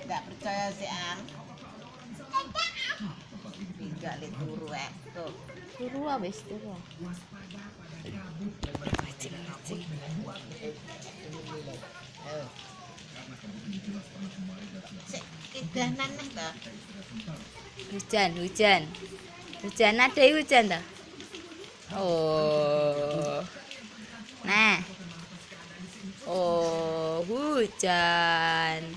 Tidak percaya si Ang. Tiga li turu tuh. Turu wis turu. Idanan nih toh. Hujan. Hujan ada hujan toh. Oh. Nah. Oh, hujan.